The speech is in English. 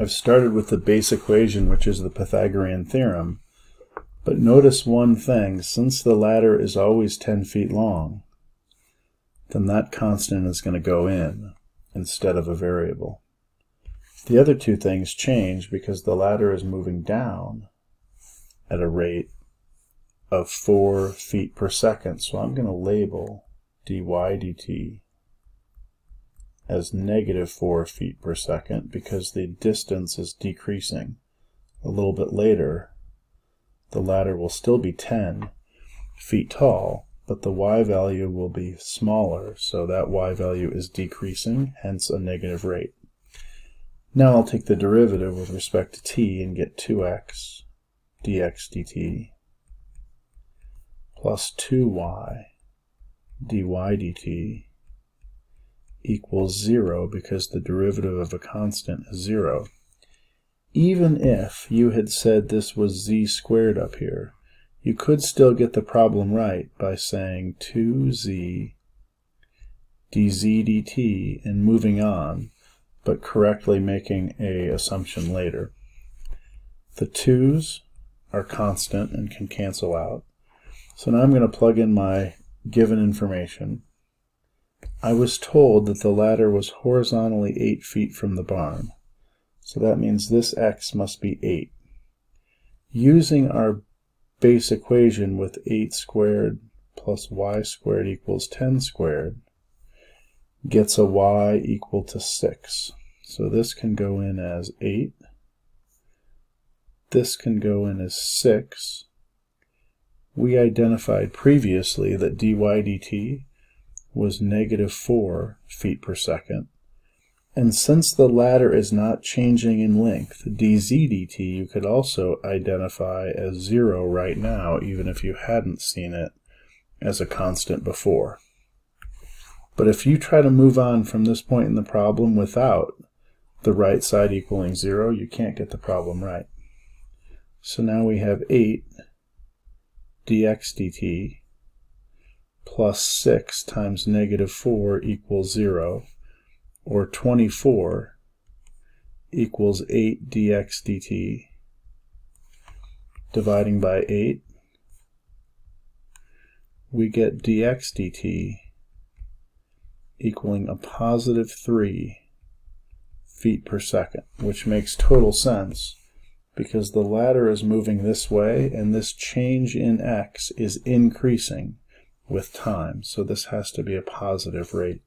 I've started with the base equation, which is the Pythagorean theorem, but notice one thing: since the ladder is always 10 feet long, then that constant is going to go in instead of a variable. The other two things change because the ladder is moving down at a rate of 4 feet per second. So I'm going to label dy dt as negative 4 feet per second because the distance is decreasing. A little bit later, the ladder will still be 10 feet tall, but the y value will be smaller, so that y value is decreasing, hence a negative rate. Now I'll take the derivative with respect to t and get 2x dx dt plus 2y dy dt equals 0 because the derivative of a constant is 0. Even if you had said this was z squared up here, you could still get the problem right by saying 2z dz dt and moving on, but correctly making a assumption later. The 2's are constant and can cancel out. So now I'm going to plug in my given information. I was told that the ladder was horizontally 8 feet from the barn. So that means this x must be 8. Using our base equation with 8 squared plus y squared equals 10 squared gets a y equal to 6. So this can go in as 8. This can go in as 6. We identified previously that dy dt was negative 4 feet per second. And since the ladder is not changing in length, dz dt you could also identify as 0 right now, even if you hadn't seen it as a constant before. But if you try to move on from this point in the problem without the right side equaling 0, you can't get the problem right. So now we have 8 dx dt plus 6 times negative 4 equals 0, or 24 equals 8 dx dt. Dividing by 8, we get dx dt equaling a positive 3 feet per second, which makes total sense because the ladder is moving this way and this change in x is increasing with time, so this has to be a positive rate.